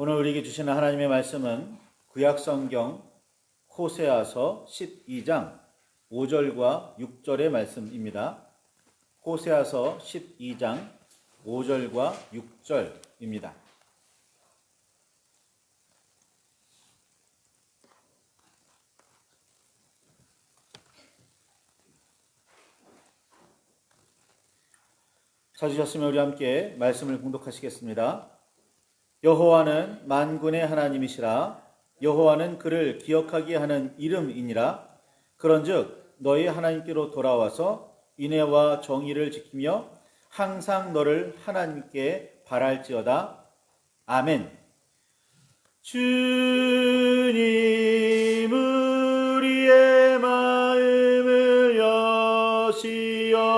오늘 우리에게 주시는 하나님의 말씀은 구약성경 호세아서 12장 5절과 6절의 말씀입니다. 호세아서 12장 5절과 6절입니다. 찾으셨으면 우리 함께 말씀을 공독하시겠습니다. 여호와는 만군의 하나님이시라. 여호와는 그를 기억하게 하는 이름이니라. 그런즉 너희 하나님께로 돌아와서 인애와 정의를 지키며 항상 너를 하나님께 바랄지어다. 아멘. 주님 우리의 마음을 여시어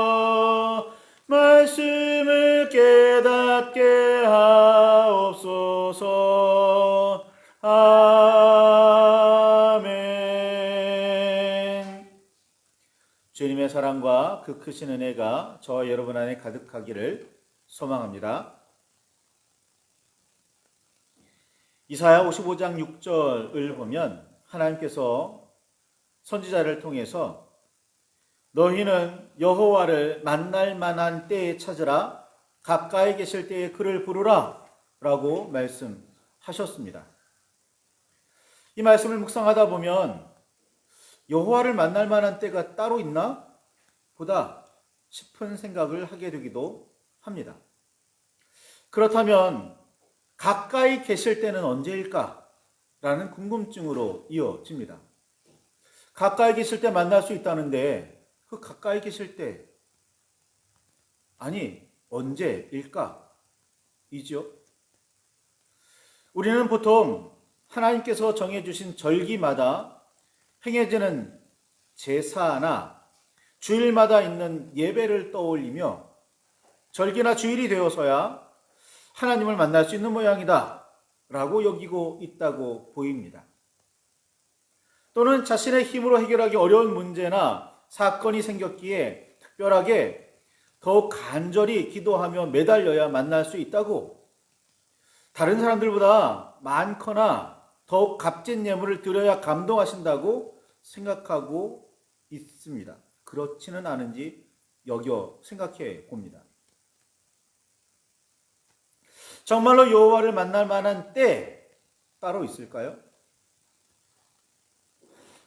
말씀을 깨닫게 하옵소서. 아멘. 주님의 사랑과 그 크신 은혜가 저와 여러분 안에 가득하기를 소망합니다. 이사야 55장 6절을 보면 하나님께서 선지자를 통해서 너희는 여호와를 만날 만한 때에 찾으라. 가까이 계실 때에 그를 부르라 라고 말씀하셨습니다. 이 말씀을 묵상하다 보면 여호와를 만날 만한 때가 따로 있나? 보다 싶은 생각을 하게 되기도 합니다. 그렇다면 가까이 계실 때는 언제일까? 라는 궁금증으로 이어집니다. 가까이 계실 때 만날 수 있다는데 그 가까이 계실 때, 아니 언제일까? 이죠. 우리는 보통 하나님께서 정해주신 절기마다 행해지는 제사나 주일마다 있는 예배를 떠올리며 절기나 주일이 되어서야 하나님을 만날 수 있는 모양이다 라고 여기고 있다고 보입니다. 또는 자신의 힘으로 해결하기 어려운 문제나 사건이 생겼기에 특별하게 더욱 간절히 기도하며 매달려야 만날 수 있다고, 다른 사람들보다 많거나 더욱 값진 예물을 드려야 감동하신다고 생각하고 있습니다. 그렇지는 않은지 여겨 생각해 봅니다. 정말로 여호와를 만날 만한 때 따로 있을까요?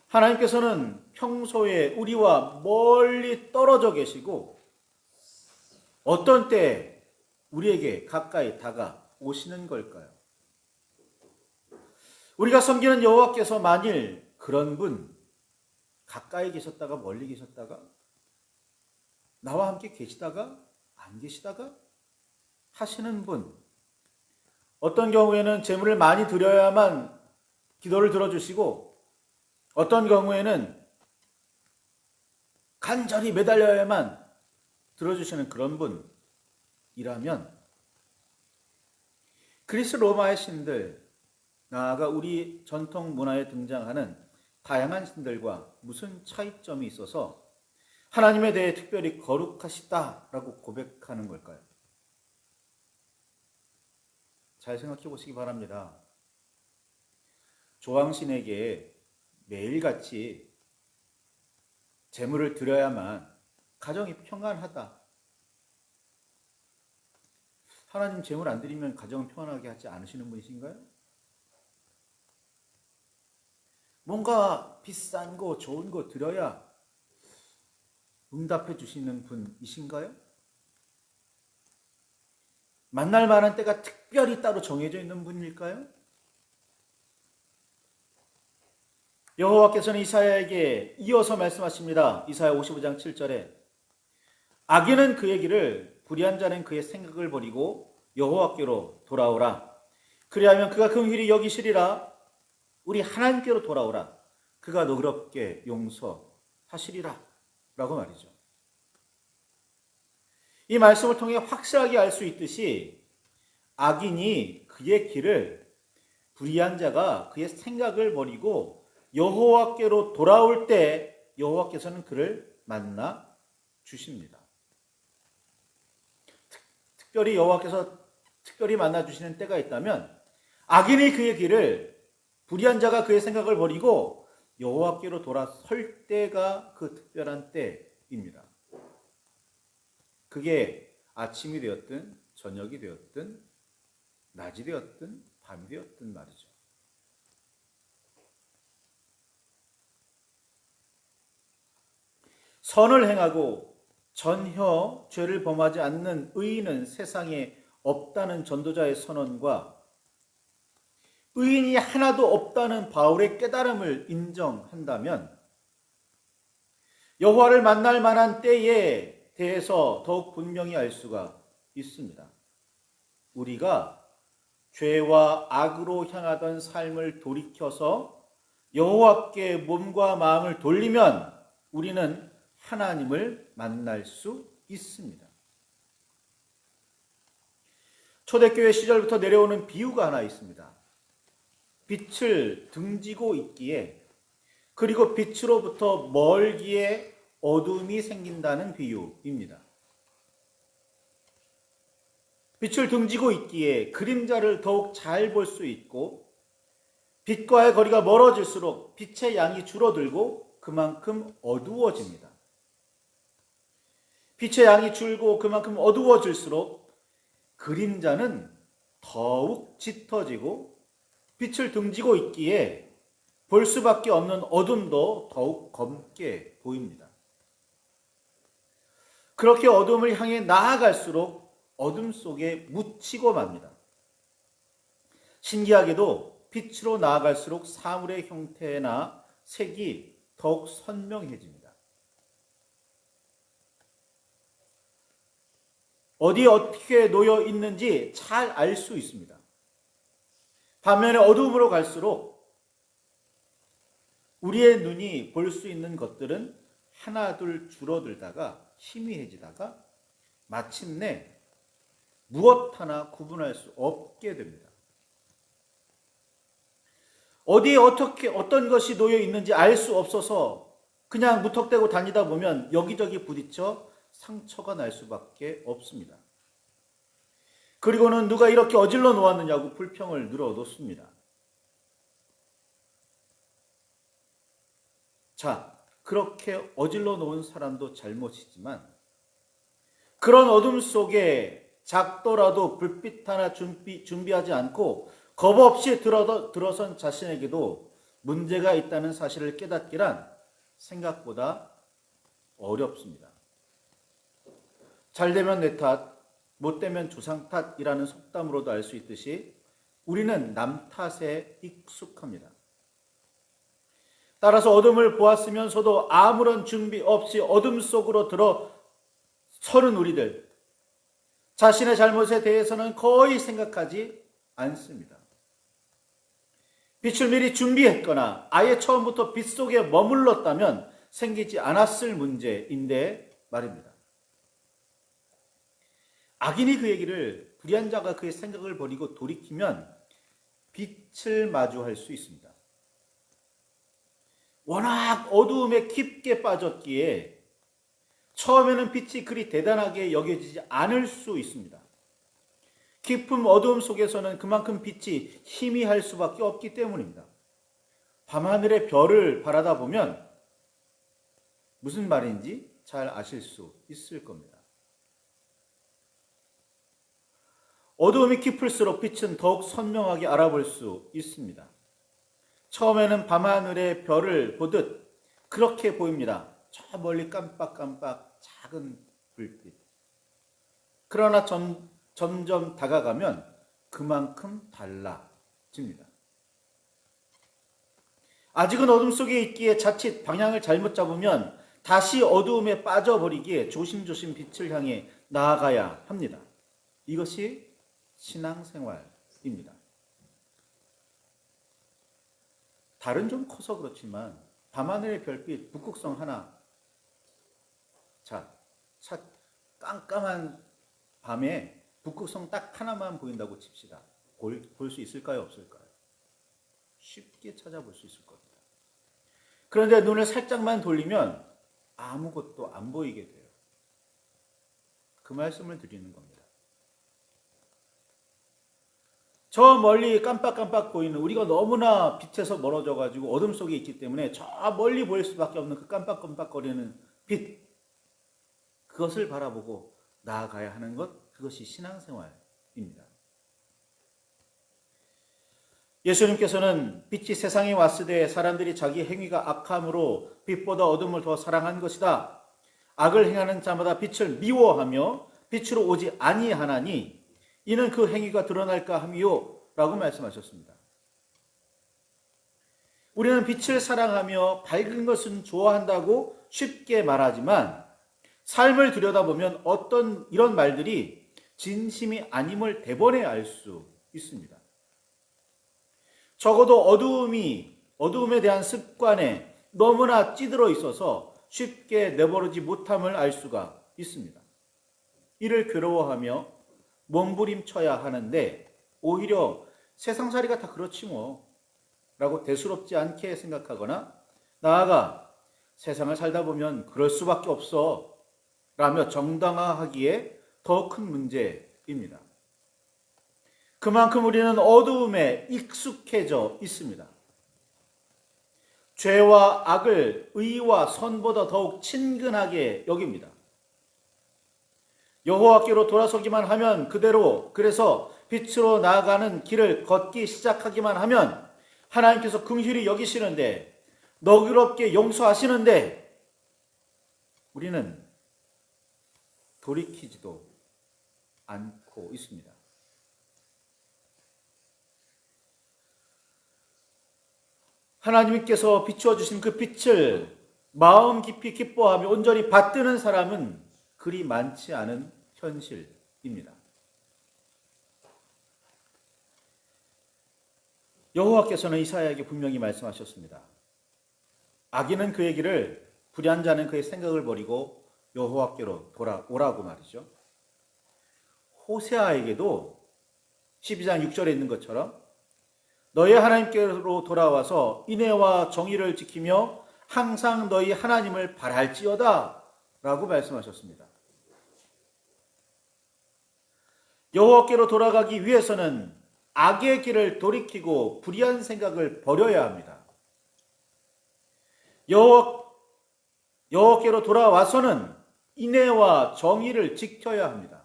하나님께서는 평소에 우리와 멀리 떨어져 계시고 어떤 때 우리에게 가까이 다가오시는 걸까요? 우리가 섬기는 여호와께서 만일 그런 분, 가까이 계셨다가 멀리 계셨다가 나와 함께 계시다가 안 계시다가 하시는 분, 어떤 경우에는 재물을 많이 드려야만 기도를 들어주시고 어떤 경우에는 간절히 매달려야만 들어주시는 그런 분이라면 그리스 로마의 신들, 나아가 우리 전통 문화에 등장하는 다양한 신들과 무슨 차이점이 있어서 하나님에 대해 특별히 거룩하시다라고 고백하는 걸까요? 잘 생각해 보시기 바랍니다. 조왕신에게 매일같이 재물을 드려야만 가정이 평안하다. 하나님 재물 안 드리면 가정을 평안하게 하지 않으시는 분이신가요? 뭔가 비싼 거, 좋은 거 드려야 응답해 주시는 분이신가요? 만날 만한 때가 특별히 따로 정해져 있는 분일까요? 여호와께서는 이사야에게 이어서 말씀하십니다. 이사야 55장 7절에 악인은 그의 길을, 불의한 자는 그의 생각을 버리고 여호와께로 돌아오라. 그리하면 그가 긍휼히 여기시리라. 우리 하나님께로 돌아오라. 그가 너그럽게 용서하시리라 라고 말이죠. 이 말씀을 통해 확실하게 알 수 있듯이 악인이 그의 길을, 불의한 자가 그의 생각을 버리고 여호와께로 돌아올 때 여호와께서는 그를 만나 주십니다. 특별히 여호와께서 특별히 만나 주시는 때가 있다면 악인의 그의 길을, 불의한 자가 그의 생각을 버리고 여호와께로 돌아설 때가 그 특별한 때입니다. 그게 아침이 되었든 저녁이 되었든 낮이 되었든 밤이 되었든 말이죠. 선을 행하고 전혀 죄를 범하지 않는 의인은 세상에 없다는 전도자의 선언과 의인이 하나도 없다는 바울의 깨달음을 인정한다면 여호와를 만날 만한 때에 대해서 더욱 분명히 알 수가 있습니다. 우리가 죄와 악으로 향하던 삶을 돌이켜서 여호와께 몸과 마음을 돌리면 우리는 하나님을 만날 수 있습니다. 초대교회 시절부터 내려오는 비유가 하나 있습니다. 빛을 등지고 있기에, 그리고 빛으로부터 멀기에 어둠이 생긴다는 비유입니다. 빛을 등지고 있기에 그림자를 더욱 잘 볼 수 있고, 빛과의 거리가 멀어질수록 빛의 양이 줄어들고 그만큼 어두워집니다. 빛의 양이 줄고 그만큼 어두워질수록 그림자는 더욱 짙어지고, 빛을 등지고 있기에 볼 수밖에 없는 어둠도 더욱 검게 보입니다. 그렇게 어둠을 향해 나아갈수록 어둠 속에 묻히고 맙니다. 신기하게도 빛으로 나아갈수록 사물의 형태나 색이 더욱 선명해집니다. 어디에 어떻게 놓여 있는지 잘 알 수 있습니다. 반면에 어두움으로 갈수록 우리의 눈이 볼 수 있는 것들은 하나둘 줄어들다가 희미해지다가 마침내 무엇 하나 구분할 수 없게 됩니다. 어디에 어떻게 어떤 것이 놓여 있는지 알 수 없어서 그냥 무턱대고 다니다 보면 여기저기 부딪혀 상처가 날 수밖에 없습니다. 그리고는 누가 이렇게 어질러 놓았느냐고 불평을 늘어놓습니다. 자, 그렇게 어질러 놓은 사람도 잘못이지만 그런 어둠 속에 작더라도 불빛 하나 준비하지 않고 겁 없이 들어선 자신에게도 문제가 있다는 사실을 깨닫기란 생각보다 어렵습니다. 잘 되면 내 탓, 못 되면 조상 탓이라는 속담으로도 알 수 있듯이 우리는 남 탓에 익숙합니다. 따라서 어둠을 보았으면서도 아무런 준비 없이 어둠 속으로 들어서는 우리들, 자신의 잘못에 대해서는 거의 생각하지 않습니다. 빛을 미리 준비했거나 아예 처음부터 빛 속에 머물렀다면 생기지 않았을 문제인데 말입니다. 악인이 그의 길을, 불의한 자가 그의 생각을 버리고 돌이키면 빛을 마주할 수 있습니다. 워낙 어두움에 깊게 빠졌기에 처음에는 빛이 그리 대단하게 여겨지지 않을 수 있습니다. 깊은 어두움 속에서는 그만큼 빛이 희미할 수밖에 없기 때문입니다. 밤하늘의 별을 바라다 보면 무슨 말인지 잘 아실 수 있을 겁니다. 어두움이 깊을수록 빛은 더욱 선명하게 알아볼 수 있습니다. 처음에는 밤하늘의 별을 보듯 그렇게 보입니다. 저 멀리 깜빡깜빡 작은 불빛. 그러나 점점 다가가면 그만큼 달라집니다. 아직은 어둠 속에 있기에 자칫 방향을 잘못 잡으면 다시 어두움에 빠져버리기에 조심조심 빛을 향해 나아가야 합니다. 이것이 신앙생활입니다. 달은 좀 커서 그렇지만 밤하늘의 별빛, 북극성 하나. 자, 깜깜한 밤에 북극성 딱 하나만 보인다고 칩시다. 볼 수 있을까요? 없을까요? 쉽게 찾아볼 수 있을 겁니다. 그런데 눈을 살짝만 돌리면 아무것도 안 보이게 돼요. 그 말씀을 드리는 겁니다. 저 멀리 깜빡깜빡 보이는, 우리가 너무나 빛에서 멀어져 가지고 어둠 속에 있기 때문에 저 멀리 보일 수밖에 없는 그 깜빡깜빡거리는 빛, 그것을 바라보고 나아가야 하는 것, 그것이 신앙생활입니다. 예수님께서는 빛이 세상에 왔을 때 사람들이 자기 행위가 악함으로 빛보다 어둠을 더 사랑한 것이다. 악을 행하는 자마다 빛을 미워하며 빛으로 오지 아니하나니 이는 그 행위가 드러날까 함이요 라고 말씀하셨습니다. 우리는 빛을 사랑하며 밝은 것은 좋아한다고 쉽게 말하지만 삶을 들여다보면 어떤 이런 말들이 진심이 아님을 대번에 알 수 있습니다. 적어도 어두움에 대한 습관에 너무나 찌들어 있어서 쉽게 내버리지 못함을 알 수가 있습니다. 이를 괴로워하며 몸부림쳐야 하는데 오히려 세상살이가 다 그렇지 뭐 라고 대수롭지 않게 생각하거나 나아가 세상을 살다 보면 그럴 수밖에 없어 라며 정당화하기에 더 큰 문제입니다. 그만큼 우리는 어두움에 익숙해져 있습니다. 죄와 악을 의와 선보다 더욱 친근하게 여깁니다. 여호와께로 돌아서기만 하면 그래서 빛으로 나아가는 길을 걷기 시작하기만 하면 하나님께서 긍휼히 여기시는데 너그럽게 용서하시는데 우리는 돌이키지도 않고 있습니다. 하나님께서 비추어 주신 그 빛을 마음 깊이 기뻐하며 온전히 받드는 사람은 그리 많지 않은 현실입니다. 여호와께서는 이사야에게 분명히 말씀하셨습니다. 악인은 그의 길을, 불의한 자는 그의 생각을 버리고 여호와께로 돌아오라고 말이죠. 호세아에게도 12장 6절에 있는 것처럼 너희 하나님께로 돌아와서 인애와 정의를 지키며 항상 너희 하나님을 바랄지어다 라고 말씀하셨습니다. 여호와께로 돌아가기 위해서는 악의 길을 돌이키고 불의한 생각을 버려야 합니다. 여호와께로 돌아와서는 인애와 정의를 지켜야 합니다.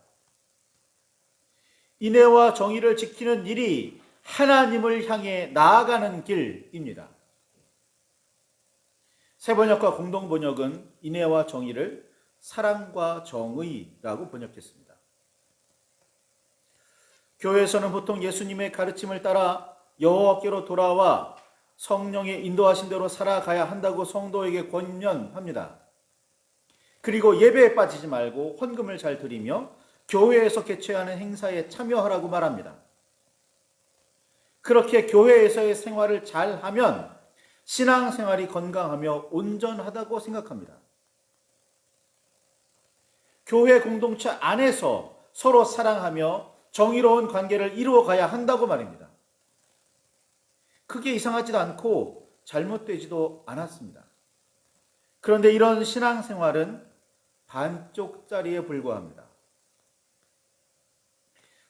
인애와 정의를 지키는 일이 하나님을 향해 나아가는 길입니다. 새번역과 공동번역은 인애와 정의를 사랑과 정의라고 번역했습니다. 교회에서는 보통 예수님의 가르침을 따라 여호와께로 돌아와 성령의 인도하신 대로 살아가야 한다고 성도에게 권면합니다. 그리고 예배에 빠지지 말고 헌금을 잘 드리며 교회에서 개최하는 행사에 참여하라고 말합니다. 그렇게 교회에서의 생활을 잘하면 신앙생활이 건강하며 온전하다고 생각합니다. 교회 공동체 안에서 서로 사랑하며 정의로운 관계를 이루어가야 한다고 말입니다. 크게 이상하지도 않고 잘못되지도 않았습니다. 그런데 이런 신앙생활은 반쪽짜리에 불과합니다.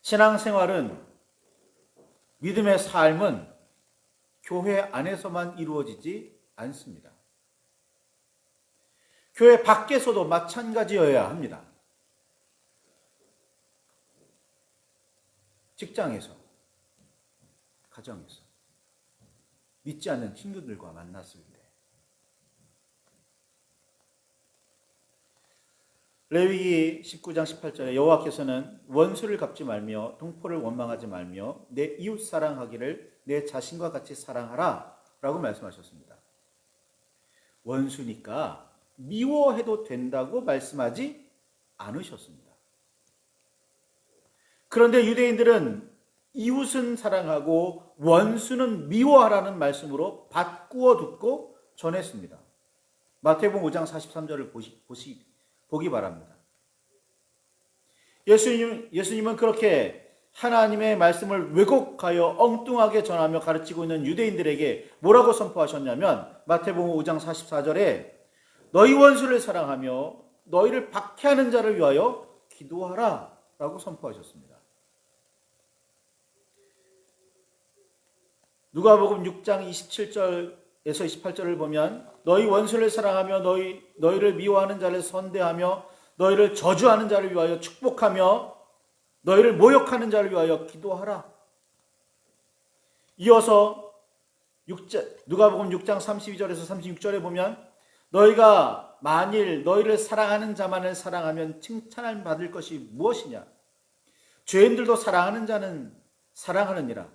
신앙생활은, 믿음의 삶은 교회 안에서만 이루어지지 않습니다. 교회 밖에서도 마찬가지여야 합니다. 직장에서, 가정에서, 믿지 않는 친구들과 만났을 때, 레위기 19장 18절에 여호와께서는 원수를 갚지 말며 동포를 원망하지 말며 내 이웃 사랑하기를 내 자신과 같이 사랑하라 라고 말씀하셨습니다. 원수니까 미워해도 된다고 말씀하지 않으셨습니다. 그런데 유대인들은 이웃은 사랑하고 원수는 미워하라는 말씀으로 바꾸어 듣고 전했습니다. 마태복음 5장 43절을 보기 바랍니다. 예수님은 그렇게 하나님의 말씀을 왜곡하여 엉뚱하게 전하며 가르치고 있는 유대인들에게 뭐라고 선포하셨냐면 마태복음 5장 44절에 너희 원수를 사랑하며 너희를 박해하는 자를 위하여 기도하라 라고 선포하셨습니다. 누가복음 6장 27절에서 28절을 보면 너희 원수를 사랑하며 너희를 미워하는 자를 선대하며 너희를 저주하는 자를 위하여 축복하며 너희를 모욕하는 자를 위하여 기도하라. 이어서 누가복음 6장 32절에서 36절에 보면 너희가 만일 너희를 사랑하는 자만을 사랑하면 칭찬을 받을 것이 무엇이냐? 죄인들도 사랑하는 자는 사랑하느니라.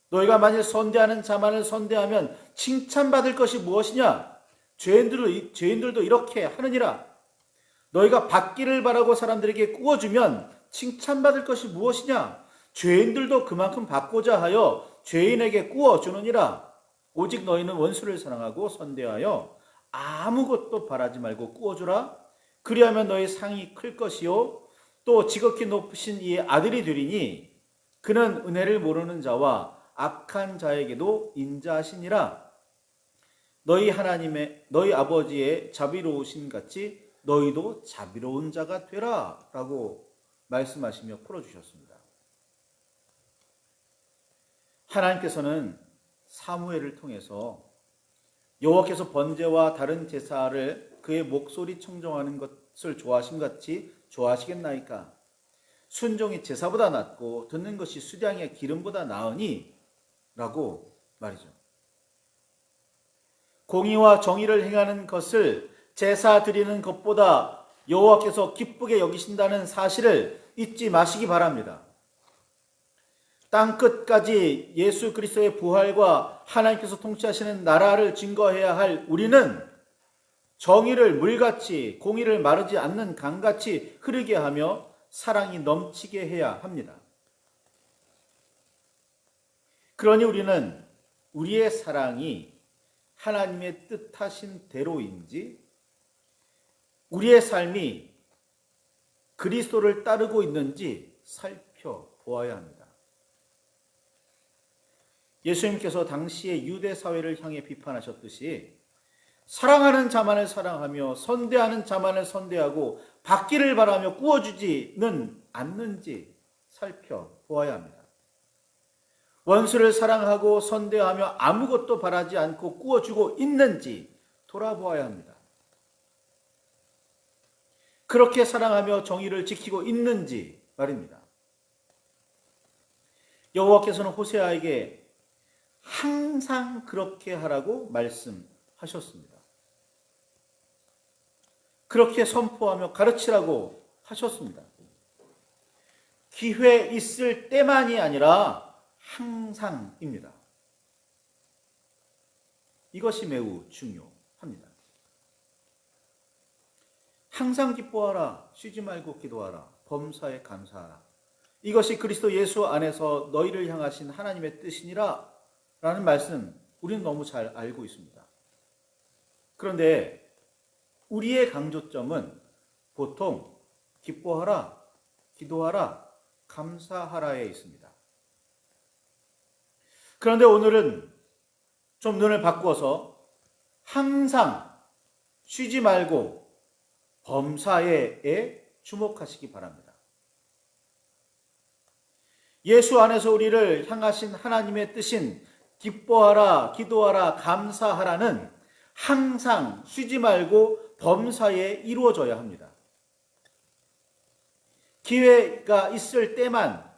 너희가 만일 선대하는 자만을 선대하면 칭찬받을 것이 무엇이냐? 죄인들도 이렇게 하느니라. 너희가 받기를 바라고 사람들에게 꾸어주면 칭찬받을 것이 무엇이냐? 죄인들도 그만큼 받고자 하여 죄인에게 꾸어주느니라. 오직 너희는 원수를 사랑하고 선대하여 아무것도 바라지 말고 꾸어주라. 그리하면 너희 상이 클 것이요 또 지극히 높으신 이의 아들이 되리니 그는 은혜를 모르는 자와 악한 자에게도 인자하시니라. 너희 아버지의 자비로우신 같이 너희도 자비로운 자가 되라 라고 말씀하시며 풀어주셨습니다. 하나님께서는 사무엘을 통해서 여호와께서 번제와 다른 제사를 그의 목소리 청정하는 것을 좋아하심같이 좋아하시겠나이까? 순종이 제사보다 낫고 듣는 것이 수량의 기름보다 나으니 라고 말이죠. 공의와 정의를 행하는 것을 제사 드리는 것보다 여호와께서 기쁘게 여기신다는 사실을 잊지 마시기 바랍니다. 땅끝까지 예수 그리스도의 부활과 하나님께서 통치하시는 나라를 증거해야 할 우리는 정의를 물같이 공의를 마르지 않는 강같이 흐르게 하며 사랑이 넘치게 해야 합니다. 그러니 우리는 우리의 사랑이 하나님의 뜻하신 대로인지 우리의 삶이 그리스도를 따르고 있는지 살펴보아야 합니다. 예수님께서 당시의 유대 사회를 향해 비판하셨듯이 사랑하는 자만을 사랑하며 선대하는 자만을 선대하고 받기를 바라며 꾸어주지는 않는지 살펴보아야 합니다. 원수를 사랑하고 선대하며 아무것도 바라지 않고 꾸어주고 있는지 돌아보아야 합니다. 그렇게 사랑하며 정의를 지키고 있는지 말입니다. 여호와께서는 호세아에게 항상 그렇게 하라고 말씀하셨습니다. 그렇게 선포하며 가르치라고 하셨습니다. 기회 있을 때만이 아니라 항상입니다. 이것이 매우 중요합니다. 항상 기뻐하라, 쉬지 말고 기도하라, 범사에 감사하라. 이것이 그리스도 예수 안에서 너희를 향하신 하나님의 뜻이니라 라는 말씀 우리는 너무 잘 알고 있습니다. 그런데 우리의 강조점은 보통 기뻐하라, 기도하라, 감사하라에 있습니다. 그런데 오늘은 좀 눈을 바꾸어서 항상 쉬지 말고 범사에에 주목하시기 바랍니다. 예수 안에서 우리를 향하신 하나님의 뜻인 기뻐하라, 기도하라, 감사하라는 항상 쉬지 말고 범사에 이루어져야 합니다. 기회가 있을 때만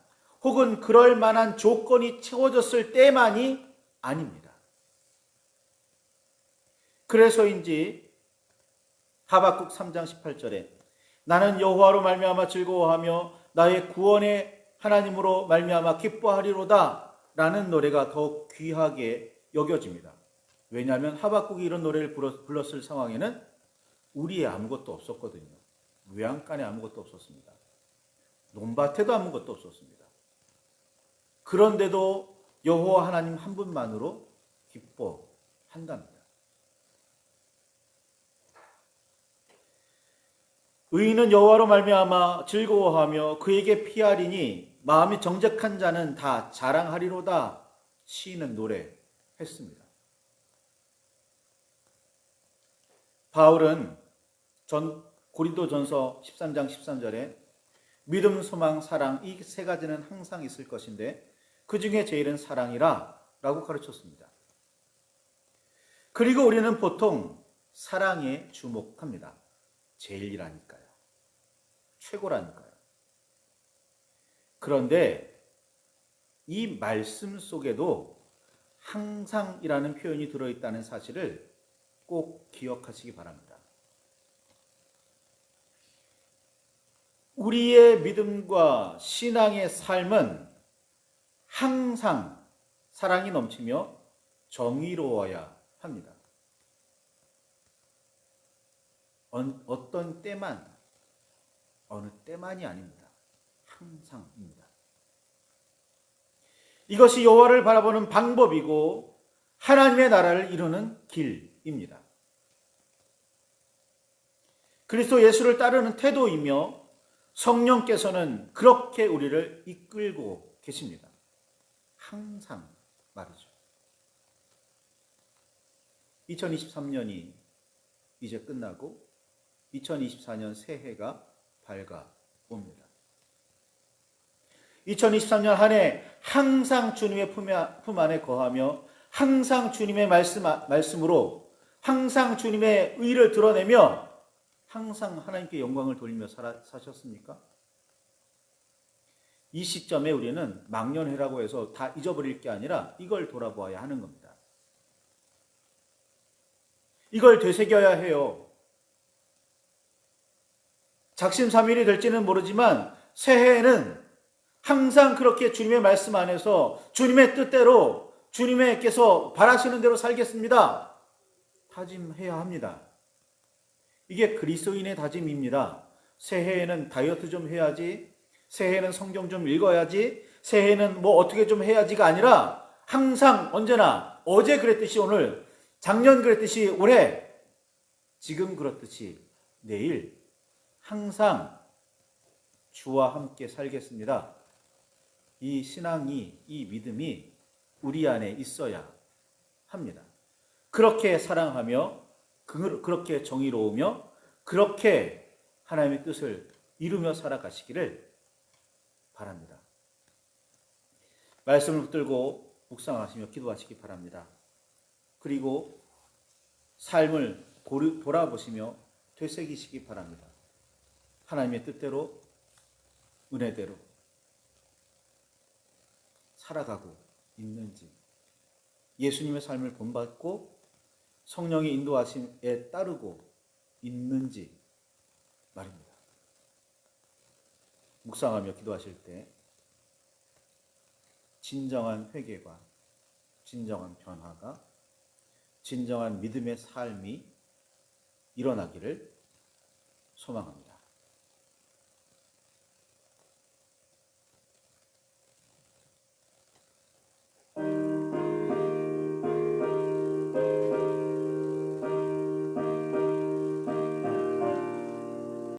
혹은 그럴 만한 조건이 채워졌을 때만이 아닙니다. 그래서인지 하박국 3장 18절에 나는 여호와로 말미암아 즐거워하며 나의 구원의 하나님으로 말미암아 기뻐하리로다 라는 노래가 더욱 귀하게 여겨집니다. 왜냐하면 하박국이 이런 노래를 불렀을 상황에는 우리에 아무것도 없었거든요. 외양간에 아무것도 없었습니다. 논밭에도 아무것도 없었습니다. 그런데도 여호와 하나님 한 분만으로 기뻐한답니다. 의인은 여호와로 말미암아 즐거워하며 그에게 피하리니 마음이 정직한 자는 다 자랑하리로다. 시인은 노래했습니다. 바울은 고린도전서 13장 13절에 믿음, 소망, 사랑 이 세 가지는 항상 있을 것인데 그 중에 제일은 사랑이라 라고 가르쳤습니다. 그리고 우리는 보통 사랑에 주목합니다. 제일이라니까요. 최고라니까요. 그런데 이 말씀 속에도 항상이라는 표현이 들어있다는 사실을 꼭 기억하시기 바랍니다. 우리의 믿음과 신앙의 삶은 항상 사랑이 넘치며 정의로워야 합니다. 어떤 때만, 어느 때만이 아닙니다. 항상입니다. 이것이 여호와를 바라보는 방법이고 하나님의 나라를 이루는 길입니다. 그리스도 예수를 따르는 태도이며 성령께서는 그렇게 우리를 이끌고 계십니다. 항상 말이죠. 2023년이 이제 끝나고 2024년 새해가 밝아옵니다. 2023년 한 해 항상 주님의 품 안에 거하며 항상 주님의 말씀으로 항상 주님의 의를 드러내며 항상 하나님께 영광을 돌리며 사셨습니까? 이 시점에 우리는 망년회라고 해서 다 잊어버릴 게 아니라 이걸 돌아보아야 하는 겁니다. 이걸 되새겨야 해요. 작심삼일이 될지는 모르지만 새해에는 항상 그렇게 주님의 말씀 안에서 주님의 뜻대로 주님께서 바라시는 대로 살겠습니다. 다짐해야 합니다. 이게 그리스도인의 다짐입니다. 새해에는 다이어트 좀 해야지, 새해에는 성경 좀 읽어야지, 새해에는 뭐 어떻게 좀 해야지가 아니라 항상 언제나 어제 그랬듯이 오늘, 작년 그랬듯이 올해, 지금 그렇듯이 내일 항상 주와 함께 살겠습니다. 이 신앙이, 이 믿음이 우리 안에 있어야 합니다. 그렇게 사랑하며 그렇게 정의로우며 그렇게 하나님의 뜻을 이루며 살아가시기를 바랍니다. 말씀을 붙들고 묵상하시며 기도하시기 바랍니다. 그리고 삶을 돌아보시며 되새기시기 바랍니다. 하나님의 뜻대로 은혜대로 살아가고 있는지, 예수님의 삶을 본받고 성령의 인도하심에 따르고 있는지 말입니다. 묵상하며 기도하실 때 진정한 회개와 진정한 변화가, 진정한 믿음의 삶이 일어나기를 소망합니다.